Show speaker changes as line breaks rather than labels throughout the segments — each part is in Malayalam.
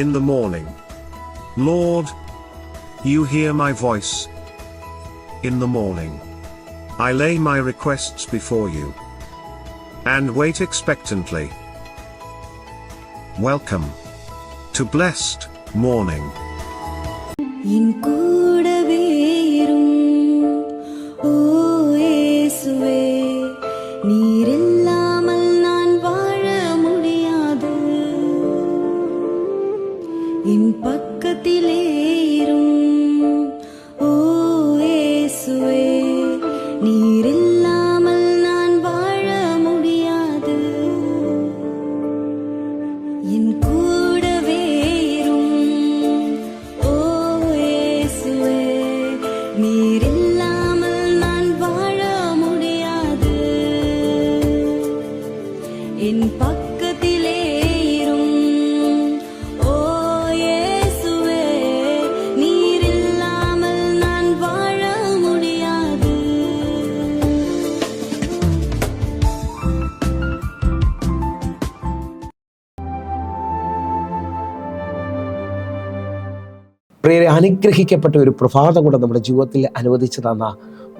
in the morning. Lord, you hear my voice. In the morning, I lay my requests before you and wait expectantly. Welcome to Blessed Morning.
In கூடவே இரும் ஓ இயேசுவே, நீர் இல்லாமல் நான் வாழ முடியாது. என் பக்கத்திலே இரும் ஓ இயேசுவே, நீர் இல்லாமல் நான் வாழ முடியாது. என் கூடவே இரும் ஓ இயேசுவே, நீர் இல்லாமல் நான் வாழ முடியாது. என் பக்கத்திலே இரும் ஓ இயேசுவே, நீர் இல்லாமல் நான் வாழ முடியாது.
പ്രിയരെ, അനുഗ്രഹിക്കപ്പെട്ട ഒരു പ്രഭാതം കൂടെ നമ്മുടെ ജീവിതത്തിൽ അനുവദിച്ചു തന്ന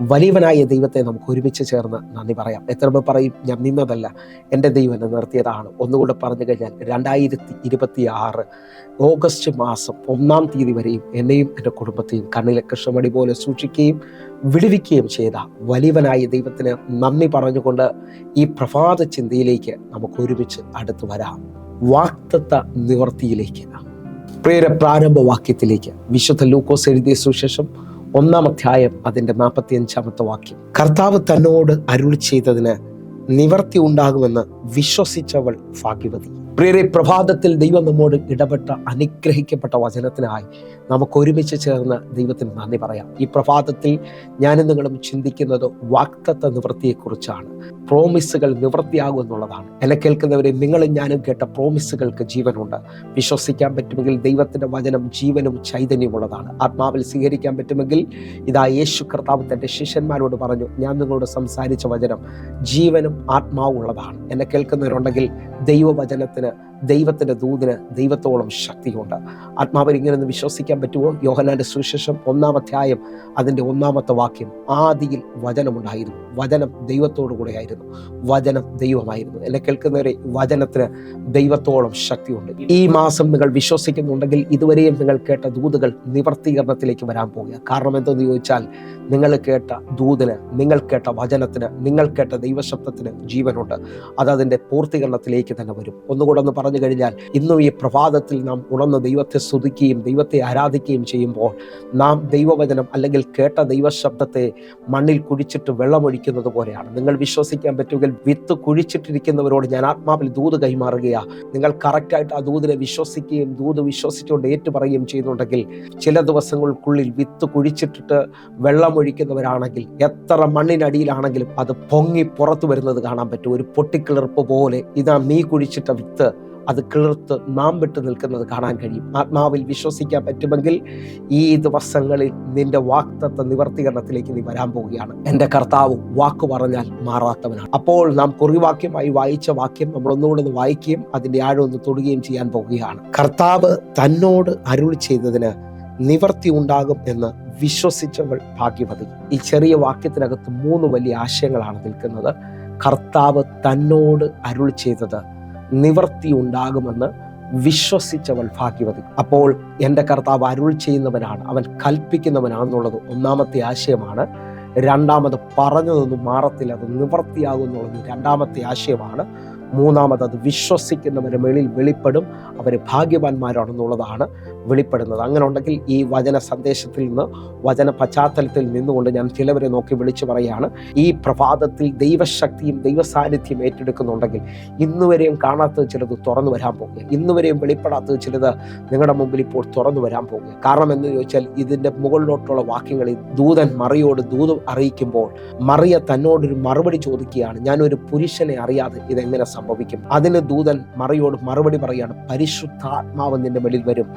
വലിയവനായ ദൈവത്തെ നമുക്ക് ഒരുമിച്ച് ചേർന്ന് നന്ദി പറയാം. എത്ര പേർ പറയും, ഞാൻ നിന്നതല്ല, എൻ്റെ ദൈവം എന്നെ നിർത്തിയതാണ്. ഒന്നുകൂടെ പറഞ്ഞു കഴിഞ്ഞാൽ 2026 ഓഗസ്റ്റ് മാസം 1-ാം തീയതി വരെയും എന്നെയും എൻ്റെ കുടുംബത്തെയും കണ്ണിലെ കൃഷ്ണമണി പോലെ സൂക്ഷിക്കുകയും വിടുവിക്കുകയും ചെയ്ത വലിയവനായ ദൈവത്തിന് നന്ദി പറഞ്ഞുകൊണ്ട് ഈ പ്രഭാത ചിന്തയിലേക്ക് നമുക്ക് ഒരുമിച്ച് അടുത്ത് വരാം. വാഗ്ദത്ത നിവൃത്തിയിലേക്ക്. പ്രിയരെ, പ്രാരംഭ വാക്യത്തിലേക്ക്. വിശുദ്ധ ലൂക്കോസ് എഴുതിയ സുവിശേഷം 1-ാം അധ്യായം അതിൻ്റെ 45-ാമത്തെ വാക്യം. കർത്താവ് തന്നോട് അരുളി ചെയ്തതിന് നിവർത്തി ഉണ്ടാകുമെന്ന് വിശ്വസിച്ചവൾ ഭാഗ്യവതി. പ്രിയരെ, പ്രഭാതത്തിൽ ദൈവം നമ്മോട് ഇടപെട്ട അനുഗ്രഹിക്കപ്പെട്ട വചനത്തിനായി നമുക്ക് ഒരുമിച്ച് ചേർന്ന് ദൈവത്തിന് നന്ദി പറയാം. ഈ പ്രഭാതത്തിൽ ഞാനും നിങ്ങളും ചിന്തിക്കുന്നത് വാഗ്ദത്ത നിവൃത്തിയെക്കുറിച്ചാണ്. പ്രോമിസുകൾ നിവൃത്തിയാകും എന്നുള്ളതാണ്. എന്നെ കേൾക്കുന്നവരെ, നിങ്ങളും ഞാനും കേട്ട പ്രോമിസുകൾക്ക് ജീവനുണ്ട്. വിശ്വസിക്കാൻ പറ്റുമെങ്കിൽ ദൈവത്തിൻ്റെ വചനം ജീവനും ചൈതന്യമുള്ളതാണ്. ആത്മാവിൽ സ്വീകരിക്കാൻ പറ്റുമെങ്കിൽ ഇതാ യേശു കർത്താവ് തൻ്റെ ശിഷ്യന്മാരോട് പറഞ്ഞു, ഞാൻ നിങ്ങളോട് സംസാരിച്ച വചനം ജീവനും ആത്മാവും ഉള്ളതാണ്. എന്നെ കേൾക്കുന്നവരുണ്ടെങ്കിൽ ദൈവവചനത്തിന്, ദൈവത്തിൻ്റെ ദൂതിന് ദൈവത്തോളം ശക്തിയുണ്ട്. ആത്മാവിൽ ഇങ്ങനെ വിശ്വസിക്കാൻ പറ്റുമോ? യോഹന്നാന്റെ സുവിശേഷം 1-ാം അധ്യായം അതിൻ്റെ 1-ാമത്തെ വാക്യം. ആദിയിൽ വചനമുണ്ടായിരുന്നു, വചനം ദൈവത്തോടു കൂടെയായിരുന്നു, വചനം ദൈവമായിരുന്നു. എന്നെ കേൾക്കുന്നവരെ, വചനത്തിന് ദൈവത്തോളം ശക്തിയുണ്ട്. ഈ മാസം നിങ്ങൾ വിശ്വസിക്കുന്നുണ്ടെങ്കിൽ ഇതുവരെയും നിങ്ങൾ കേട്ട ദൂതുകൾ നിവർത്തീകരണത്തിലേക്ക് വരാൻ പോകുക. കാരണം എന്തെന്ന് ചോദിച്ചാൽ, നിങ്ങൾ കേട്ട ദൂതിന്, നിങ്ങൾ കേട്ട വചനത്തിന്, നിങ്ങൾ കേട്ട ദൈവശബ്ദത്തിന് ജീവനുണ്ട്. അതതിൻ്റെ പൂർത്തീകരണത്തിലേക്ക് തന്നെ വരും. ഒന്നുകൂടെ ഒന്ന് പറഞ്ഞു കഴിഞ്ഞാൽ, ഇന്നും ഈ പ്രഭാതത്തിൽ നാം ഉണർന്ന് ദൈവത്തെ സ്തുതിക്കുകയും ദൈവത്തെ ആരാധിക്കുകയും ചെയ്യുമ്പോൾ നാം ദൈവവചനം അല്ലെങ്കിൽ കേട്ട ദൈവശബ്ദത്തെ മണ്ണിൽ കുഴിച്ചിട്ട് വെള്ളമൊഴിക്കുന്നത് പോലെയാണ്. നിങ്ങൾ വിശ്വസിക്കാൻ പറ്റുമെങ്കിൽ വിത്ത് കുഴിച്ചിട്ടിരിക്കുന്നവരോട് ഞാൻ ആത്മാവിൽ ദൂത് കൈമാറുകയാണ്. നിങ്ങൾ കറക്റ്റായിട്ട് ആ ദൂതിനെ വിശ്വസിക്കുകയും ദൂത് വിശ്വസിച്ചുകൊണ്ട് ഏറ്റുപറയുകയും ചെയ്യുന്നുണ്ടെങ്കിൽ ചില ദിവസങ്ങൾക്കുള്ളിൽ വിത്ത് കുഴിച്ചിട്ടിട്ട് വെള്ളമൊഴിക്കുന്നവരാണെങ്കിൽ എത്ര മണ്ണിനടിയിലാണെങ്കിലും അത് പൊങ്ങി പുറത്തു വരുന്നത് കാണാൻ പറ്റും. ഒരു പൊട്ടിക്കിളിർപ്പ് പോലെ ഇതാ നീ കുഴിച്ചിട്ട വിത്ത് അത് കിളിർത്ത് നാം വിട്ട് നിൽക്കുന്നത് കാണാൻ കഴിയും. ആത്മാവിൽ വിശ്വസിക്കാൻ പറ്റുമെങ്കിൽ ഈ ദിവസങ്ങളിൽ നിന്റെ വാഗ്ദത്ത നിവർത്തീകരണത്തിലേക്ക് നീ വരാൻ പോവുകയാണ്. എൻ്റെ കർത്താവ് വാക്ക് പറഞ്ഞാൽ മാറാത്തവനാണ്. അപ്പോൾ നാം കുറിവാക്യമായി വായിച്ച വാക്യം നമ്മൾ ഒന്നുകൂടെ വായിക്കുകയും അതിൻ്റെ ആഴം ഒന്ന് തൊടുകയും ചെയ്യാൻ പോവുകയാണ്. കർത്താവ് തന്നോട് അരുളി ചെയ്തതിന് നിവർത്തി ഉണ്ടാകും എന്ന് വിശ്വസിച്ചവൾ ഭാഗ്യവതി. ഈ ചെറിയ വാക്യത്തിനകത്ത് 3 വലിയ ആശയങ്ങളാണ് നിൽക്കുന്നത്. കർത്താവ് തന്നോട് അരുളി ചെയ്തത് നിവർത്തി ഉണ്ടാകുമെന്ന് വിശ്വസിച്ചവൾ ഭാഗ്യവതി. അപ്പോൾ എൻ്റെ കർത്താവ് അരുൾ ചെയ്യുന്നവനാണ്, അവൻ കൽപ്പിക്കുന്നവനാണെന്നുള്ളത് 1-ാമത്തെ ആശയമാണ്. 2ാമത് പറഞ്ഞതൊന്നും മാറത്തില്ല, അത് നിവർത്തിയാകും എന്നുള്ളത് 2ാമത്തെ ആശയമാണ്. 3ാമത് അത് വിശ്വസിക്കുന്നവരുടെ മേളിൽ വെളിപ്പെടും, അവർ ഭാഗ്യവാന്മാരാണെന്നുള്ളതാണ് വെളിപ്പെടുന്നത്. അങ്ങനെ ഉണ്ടെങ്കിൽ ഈ വചന സന്ദേശത്തിൽ നിന്ന്, വചന പശ്ചാത്തലത്തിൽ നിന്നുകൊണ്ട് ഞാൻ ചിലവരെ നോക്കി വിളിച്ചു പറയുകയാണ്, ഈ പ്രഭാതത്തിൽ ദൈവശക്തിയും ദൈവസാന്നിധ്യം ഏറ്റെടുക്കുന്നുണ്ടെങ്കിൽ ഇന്നുവരെയും കാണാത്തത് ചിലത് തുറന്നു വരാൻ പോകുക, ഇന്നുവരെയും വെളിപ്പെടാത്തത് ചിലത് നിങ്ങളുടെ മുമ്പിൽ ഇപ്പോൾ തുറന്നു വരാൻ പോകുക. കാരണം എന്ന് ചോദിച്ചാൽ, ഇതിൻ്റെ മുകളിലോട്ടുള്ള വാക്യങ്ങളിൽ ദൂതൻ മറിയോട് ദൂത് അറിയിക്കുമ്പോൾ മറിയ തന്നോടൊരു മറുപടി ചോദിക്കുകയാണ്, ഞാനൊരു പുരുഷനെ അറിയാതെ ഇതെങ്ങനെ സംഭവിക്കും. അതിന് ദൂതൻ മറിയോട് മറുപടി പറയാണ്, പരിശുദ്ധാത്മാവ് നിന്റെ മേളിൽ വരും,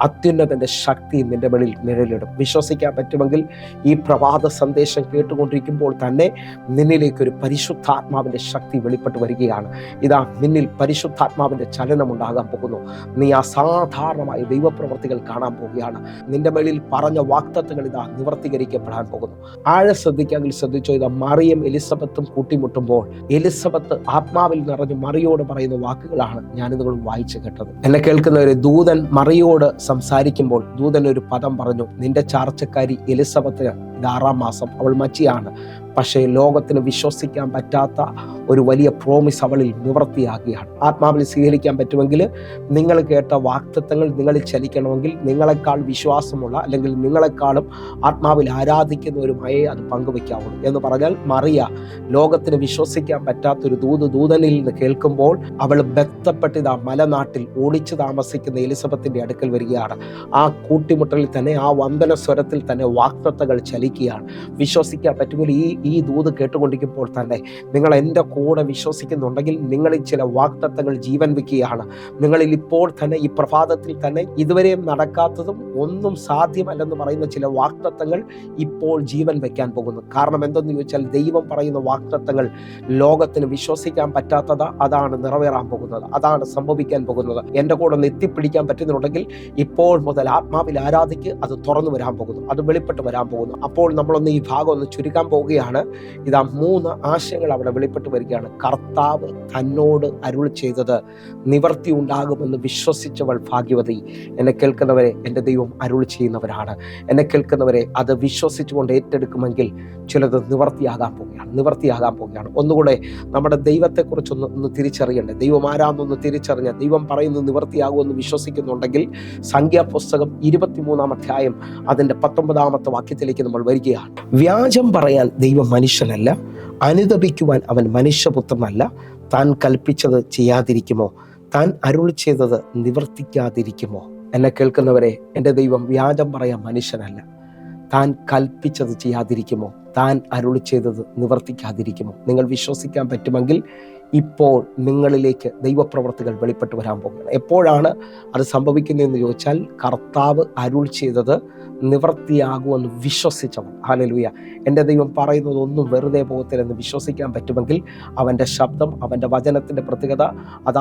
അത്യുന്നതന്റെ ശക്തി നിന്റെ മേളിൽ നിഴലിടും. വിശ്വസിക്കാൻ പറ്റുമെങ്കിൽ ഈ പ്രഭാത സന്ദേശം കേട്ടുകൊണ്ടിരിക്കുമ്പോൾ തന്നെ നിന്നിലേക്ക് ഒരു പരിശുദ്ധാത്മാവിന്റെ ശക്തി വെളിപ്പെട്ട് വരികയാണ്. ഇതാ നിന്നിൽ പരിശുദ്ധാത്മാവിന്റെ ചലനം ഉണ്ടാകാൻ പോകുന്നു. നീ അസാധാരണമായ ദൈവപ്രവൃത്തികൾ കാണാൻ പോവുകയാണ്. നിന്റെ മേളിൽ പറഞ്ഞ വാഗ്ദത്തങ്ങൾ ഇതാ നിവർത്തീകരിക്കപ്പെടാൻ പോകുന്നു. ശ്രദ്ധിക്കാമെങ്കിൽ ശ്രദ്ധിച്ചോ, ഇതാ മറിയം എലിസബത്തും കൂട്ടിമുട്ടുമ്പോൾ എലിസബത്ത് ആത്മാവിൽ നിറഞ്ഞ് മറിയോട് പറയുന്ന വാക്കുകളാണ് ഞാൻ നിങ്ങൾ വായിച്ചു കേട്ടത്. എന്നെ കേൾക്കുന്നവരെ, ദൂതൻ മറിയോട് സംസാരിക്കുമ്പോൾ ദൂതൻ ഒരു പദം പറഞ്ഞു, നിന്റെ ചാർച്ചക്കാരി എലിസബത്തിന് ഇത് 6ാം മാസം, അവൾ മച്ചിയാണ്. പക്ഷേ ലോകത്തിന് വിശ്വസിക്കാൻ പറ്റാത്ത ഒരു വലിയ പ്രോമിസ് അവളിൽ നിവൃത്തിയാകുകയാണ്. ആത്മാവിൽ സ്വീകരിക്കാൻ പറ്റുമെങ്കിൽ നിങ്ങൾ കേട്ട വാഗ്ദത്തങ്ങൾ നിങ്ങളിൽ ചലിക്കണമെങ്കിൽ നിങ്ങളെക്കാൾ വിശ്വാസമുള്ള അല്ലെങ്കിൽ നിങ്ങളെക്കാളും ആത്മാവിൽ ആരാധിക്കുന്നവരുമായി അത് പങ്കുവെക്കാവുള്ളൂ. എന്ന് പറഞ്ഞാൽ മറിയ ലോകത്തിന് വിശ്വസിക്കാൻ പറ്റാത്തൊരു ദൂതനിൽ നിന്ന് കേൾക്കുമ്പോൾ അവൾ ബന്ധപ്പെട്ടിത് ആ മലനാട്ടിൽ ഒളിച്ചു താമസിക്കുന്ന എലിസബത്തിന്റെ അടുക്കൽ വരികയാണ്. ആ കൂട്ടിമുട്ടലിൽ തന്നെ, ആ വന്ദന സ്വരത്തിൽ തന്നെ വാഗ്ദത്തങ്ങൾ ചലിക്കുകയാണ്. വിശ്വസിക്കാൻ പറ്റുമെങ്കിൽ ഈ ദൂത് കേട്ടുകൊണ്ടിരിക്കുമ്പോൾ തന്നെ നിങ്ങൾ എൻ്റെ കൂടെ വിശ്വസിക്കുന്നുണ്ടെങ്കിൽ നിങ്ങളിൽ ചില വാഗ്ദത്തങ്ങൾ ജീവൻ വെക്കുകയാണ്. നിങ്ങളിൽ ഇപ്പോൾ തന്നെ ഈ പ്രഭാതത്തിൽ തന്നെ ഇതുവരെയും നടക്കാത്തതും ഒന്നും സാധ്യമല്ലെന്ന് പറയുന്ന ചില വാഗ്ദത്തങ്ങൾ ഇപ്പോൾ ജീവൻ വെക്കാൻ പോകുന്നു. കാരണം എന്തെന്ന് ചോദിച്ചാൽ, ദൈവം പറയുന്ന വാഗ്ദത്തങ്ങൾ ലോകത്തിന് വിശ്വസിക്കാൻ പറ്റാത്തത് അതാണ് നിറവേറാൻ പോകുന്നത്, അതാണ് സംഭവിക്കാൻ പോകുന്നത്. എൻ്റെ കൂടെ ഒന്ന് എത്തിപ്പിടിക്കാൻ പറ്റുന്നുണ്ടെങ്കിൽ ഇപ്പോൾ മുതൽ ആത്മാവിൽ ആരാധിക്ക്, അത് തുറന്നു വരാൻ പോകുന്നു, അത് വെളിപ്പെട്ട് വരാൻ പോകുന്നു. അപ്പോൾ നമ്മളൊന്ന് ഈ ഭാഗം ഒന്ന് ചുരുക്കാൻ പോവുകയാണ്. ഇതാ 3 ആശയങ്ങൾ അവിടെ വെളിപ്പെട്ട് വരികയാണ്. കർത്താവ് തന്നോട് അരുൾ ചെയ്തത് നിവർത്തി ഉണ്ടാകുമെന്ന് വിശ്വസിച്ചവൾ ഭാഗ്യവതി. എന്നെ കേൾക്കുന്നവരെ, എൻ്റെ ദൈവം അരുൾ ചെയ്യുന്നവരാണ്. എന്നെ കേൾക്കുന്നവരെ, അത് വിശ്വസിച്ചുകൊണ്ട് ഏറ്റെടുക്കുമെങ്കിൽ ചിലത് നിവർത്തിയാകാൻ പോവുകയാണ്. ഒന്നുകൂടെ നമ്മുടെ ദൈവത്തെക്കുറിച്ചൊന്ന് തിരിച്ചറിയണ്ടേ. ദൈവം ആരാന്നൊന്ന് തിരിച്ചറിഞ്ഞ, ദൈവം പറയുന്നത് നിവർത്തിയാകുമെന്ന് വിശ്വസിക്കുന്നുണ്ടെങ്കിൽ സംഖ്യാപുസ്തകം 23-ാം അധ്യായം അതിൻ്റെ 19-ാമത്തെ വാക്യത്തിലേക്ക് നമ്മൾ വരികയാണ്. വ്യാജം പറയാൻ ദൈവം മനുഷ്യനല്ല, അനുതപിക്കുവാൻ അവൻ മനുഷ്യപുത്രനല്ല. താൻ കൽപ്പിച്ചത് ചെയ്യാതിരിക്കുമോ? താൻ അരുൾ ചെയ്തത് നിവർത്തിക്കാതിരിക്കുമോ? എന്നെ കേൾക്കുന്നവരെ, എൻ്റെ ദൈവം വ്യാജം പറയാൻ മനുഷ്യനല്ല. താൻ കൽപ്പിച്ചത് ചെയ്യാതിരിക്കുമോ? താൻ അരുൾ ചെയ്തത് നിവർത്തിക്കാതിരിക്കുമോ? നിങ്ങൾ വിശ്വസിക്കാൻ പറ്റുമെങ്കിൽ ഇപ്പോൾ നിങ്ങളിലേക്ക് ദൈവപ്രവർത്തികൾ വെളിപ്പെട്ട് വരാൻ പോകുന്നത്. എപ്പോഴാണ് അത് സംഭവിക്കുന്നതെന്ന് ചോദിച്ചാൽ, കർത്താവ് അരുൾ ചെയ്തത് നിവർത്തിയാകുമെന്ന് വിശ്വസിച്ചവൻ. ഹല്ലേലൂയ. എൻ്റെ ദൈവം പറയുന്നതൊന്നും വെറുതെ പോകത്തില്ലെന്ന് വിശ്വസിക്കാൻ പറ്റുമെങ്കിൽ അവൻ്റെ ശബ്ദം, അവൻ്റെ വചനത്തിൻ്റെ പ്രത്യേകത,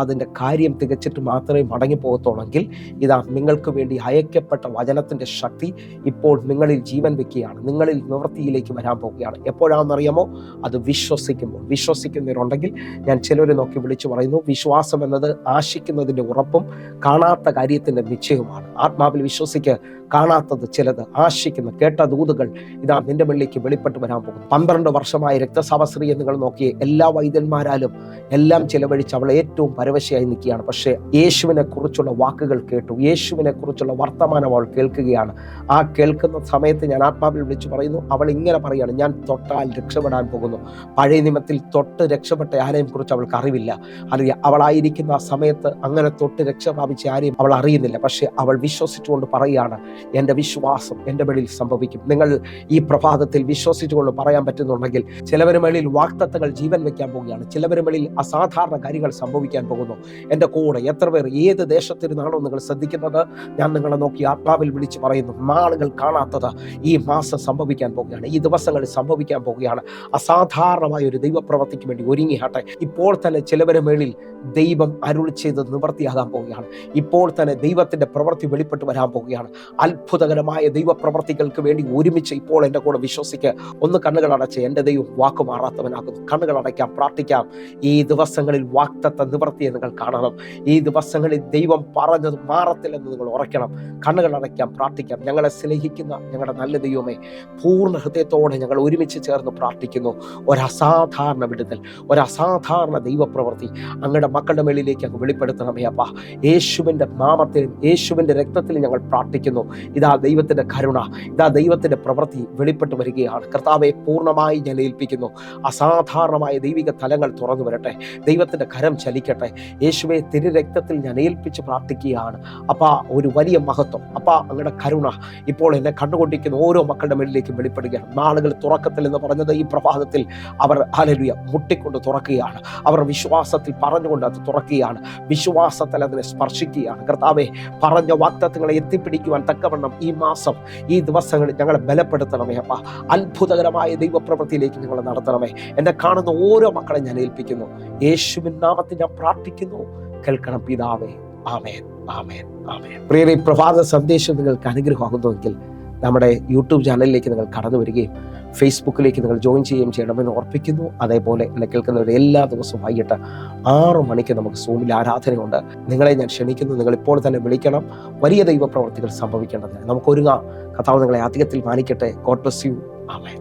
അതിൻ്റെ കാര്യം തികച്ചിട്ട് മാത്രമേ മടങ്ങിപ്പോകത്തുള്ളെങ്കിൽ ഇതാ നിങ്ങൾക്ക് വേണ്ടി അയക്കപ്പെട്ട വചനത്തിൻ്റെ ശക്തി ഇപ്പോൾ നിങ്ങളിൽ ജീവൻ വെക്കുകയാണ്, നിങ്ങളിൽ നിവൃത്തിയിലേക്ക് വരാൻ പോവുകയാണ്. എപ്പോഴാണെന്നറിയാമോ? അത് വിശ്വസിക്കുന്നവരുണ്ടെങ്കിൽ ഞാൻ ചിലരെ നോക്കി വിളിച്ചു പറയുന്നു, വിശ്വാസം എന്നത് ആശിക്കുന്നതിൻ്റെ ഉറപ്പും കാണാത്ത കാര്യത്തിൻ്റെ നിശ്ചയവുമാണ്. ആത്മാവിൽ വിശ്വസിക്ക്. കാണാത്തത് ചിലത്, ആശിക്കുന്ന കേട്ട ദൂതുകൾ ഇതാ നിന്റെ മുന്നിലേക്ക് വെളിപ്പെട്ട് വരാൻ പോകും. 12 വർഷമായി രക്തസ്രാവസ്ത്രീ നിങ്ങൾ നോക്കിയേ, എല്ലാ വൈദ്യന്മാരാലും എല്ലാം ചിലവഴിച്ച് അവൾ ഏറ്റവും പരവശയായി നിൽക്കുകയാണ്. പക്ഷേ യേശുവിനെ കുറിച്ചുള്ള വാക്കുകൾ കേട്ടു, യേശുവിനെ കുറിച്ചുള്ള വർത്തമാനം അവൾ കേൾക്കുകയാണ്. ആ കേൾക്കുന്ന സമയത്ത് ഞാൻ ആത്മാവിൽ വിളിച്ചു പറയുന്നു, അവൾ ഇങ്ങനെ പറയാണ്, ഞാൻ തൊട്ടാൽ രക്ഷപ്പെടാൻ പോകുന്നു. പഴയ നിയമത്തിൽ തൊട്ട് രക്ഷപ്പെട്ട ആരെയും കുറിച്ച് അവൾക്ക് അറിവില്ല. അറിയാം, അവളായിരിക്കുന്ന ആ സമയത്ത് അങ്ങനെ തൊട്ട് രക്ഷ പ്രാപിച്ച ആരെയും അവൾ അറിയുന്നില്ല. പക്ഷെ അവൾ വിശ്വസിച്ചുകൊണ്ട് പറയുകയാണ്, എൻ്റെ വിശ്വാസം എൻ്റെ മേളിൽ സംഭവിക്കും. നിങ്ങൾ ഈ പ്രഭാതത്തിൽ വിശ്വസിച്ചുകൊണ്ട് പറയാൻ പറ്റുന്നുണ്ടെങ്കിൽ ചിലവരുടെ മേളിൽ വാഗ്ദത്തങ്ങൾ ജീവൻ വെക്കാൻ പോവുകയാണ്. ചിലവരുടെ മേളിൽ അസാധാരണ കാര്യങ്ങൾ സംഭവിക്കാൻ പോകുന്നു. എൻ്റെ കൂടെ എത്ര പേർ ഏത് ദേശത്തിരുന്നാണോ നിങ്ങൾ ശ്രദ്ധിക്കുന്നത്, ഞാൻ നിങ്ങളെ നോക്കി ആത്മാവിൽ വിളിച്ച് പറയുന്നു, നാളുകൾ കാണാത്തത് ഈ മാസം സംഭവിക്കാൻ പോവുകയാണ്, ഈ ദിവസങ്ങളിൽ സംഭവിക്കാൻ പോവുകയാണ്. അസാധാരണമായ ഒരു ദൈവപ്രവൃത്തിക്ക് വേണ്ടി ഒരുങ്ങിയാട്ടെ. ഇപ്പോൾ തന്നെ ചിലവരുടെ മേളിൽ ദൈവം അരുൾ ചെയ്ത് നിവൃത്തിയാകാൻ പോവുകയാണ്. ഇപ്പോൾ തന്നെ ദൈവത്തിൻ്റെ പ്രവൃത്തി വെളിപ്പെട്ട് വരാൻ പോവുകയാണ്. അത്ഭുതകരമായ ദൈവപ്രവർത്തികൾക്ക് വേണ്ടി ഒരുമിച്ച് ഇപ്പോൾ എൻ്റെ കൂടെ വിശ്വസിക്ക്. ഒന്ന് കണ്ണുകൾ അടച്ച്, എൻ്റെ ദൈവം വാക്ക് മാറാത്തവനാകുന്നു. കണ്ണുകൾ അടയ്ക്കാം, പ്രാർത്ഥിക്കാം. ഈ ദിവസങ്ങളിൽ വാഗ്ദത്ത നിവൃത്തിയെ നിങ്ങൾ കാണണം. ഈ ദിവസങ്ങളിൽ ദൈവം പറഞ്ഞത് മാറത്തില്ലെന്ന് നിങ്ങൾ ഉറയ്ക്കണം. കണ്ണുകൾ അടയ്ക്കാം, പ്രാർത്ഥിക്കാം. ഞങ്ങളെ സ്നേഹിക്കുന്ന ഞങ്ങളുടെ നല്ല ദൈവമേ, പൂർണ്ണ ഹൃദയത്തോടെ ഞങ്ങൾ ഒരുമിച്ച് ചേർന്ന് പ്രാർത്ഥിക്കുന്നു. ഒരസാധാരണ വിടുതൽ, ഒരസാധാരണ ദൈവപ്രവൃത്തി അങ്ങയുടെ മക്കളുടെ മേളിലേക്ക് അങ്ങ് വെളിപ്പെടുത്തണമേ അപ്പാ. യേശുവിൻ്റെ നാമത്തിലും യേശുവിൻ്റെ രക്തത്തിൽ ഞങ്ങൾ പ്രാർത്ഥിക്കുന്നു. ഇതാ ദൈവത്തിൻ്റെ കരുണ, ഇതാ ദൈവത്തിൻ്റെ പ്രവൃത്തി വെളിപ്പെട്ട് വരികയാണ്. കർത്താവെ പൂർണ്ണമായി ഞാൻ ഏൽപ്പിക്കുന്നു. അസാധാരണമായ ദൈവിക തലങ്ങൾ തുറന്നു വരട്ടെ, ദൈവത്തിൻ്റെ കരം ചലിക്കട്ടെ. യേശുവെ തിരുരക്തത്തിൽ ഞാൻ ഏൽപ്പിച്ച് പ്രാർത്ഥിക്കുകയാണ്. അപ്പാ ഒരു വലിയ മഹത്വം, അപ്പാ അങ്ങയുടെ കരുണ ഇപ്പോൾ എന്നെ കണ്ടുകൊണ്ടിരിക്കുന്ന ഓരോ മക്കളുടെ മേലിലേക്ക് വെളിപ്പെടുകയാണ്. നാളുകൾ തുറക്കത്തിൽ എന്ന് പറഞ്ഞത് ഈ പ്രഭാതത്തിൽ അവർ ഹല്ലേലൂയ മുട്ടിക്കൊണ്ട് തുറക്കുകയാണ്. അവർ വിശ്വാസത്തിൽ പറഞ്ഞുകൊണ്ട് അത് തുറക്കുകയാണ്. വിശ്വാസത്തിൽ അതിനെ സ്പർശിക്കുകയാണ്. കർത്താവെ പറഞ്ഞ വാഗ്ദത്തങ്ങളെ എത്തിപ്പിടിക്കുവാൻ തക്കവണ്ണം ഈ മാസം, ഈ ദിവസങ്ങളിൽ ഞങ്ങളെ ബലപ്പെടുത്തണമേ. അപ്പ അത്ഭുതകരമായ ദൈവപ്രവൃത്തിയിലേക്ക് ഞങ്ങളെ നടത്തണമേ. എന്നെ കാണുന്ന ഓരോ മക്കളെ ഞാൻ ഏൽപ്പിക്കുന്നു. യേശുവിൻ നാമത്തിൽ ഞാൻ പ്രാർത്ഥിക്കുന്നു. കേൾക്കണം പിതാവേ. ആമേൻ, ആമേൻ, ആമേൻ. പ്രിയരെ, പ്രഭാത സന്ദേശം നിങ്ങൾക്ക് അനുഗ്രഹമാകുന്നുവെങ്കിൽ നമ്മുടെ യൂട്യൂബ് ചാനലിലേക്ക് നിങ്ങൾ കടന്നു വരികയും ഫേസ്ബുക്കിലേക്ക് നിങ്ങൾ ജോയിൻ ചെയ്യുകയും ചെയ്യണമെന്ന് ഓർപ്പിക്കുന്നു. അതേപോലെ എന്നെ കേൾക്കുന്നവർ എല്ലാ ദിവസവും വൈകിട്ട് 6 മണിക്ക് നമുക്ക് സൂമിൽ ആരാധനയുണ്ട്. നിങ്ങളെ ഞാൻ ക്ഷണിക്കുന്നു. നിങ്ങൾ ഇപ്പോൾ തന്നെ വിളിക്കണം. വലിയ ദൈവപ്രവർത്തികൾ സംഭവിക്കേണ്ടതിന് നമുക്കൊരുങ്ങാം. കർത്താവ് നിങ്ങളെ അധികത്തിൽ മാനിക്കട്ടെ. God bless you. ആമേൻ.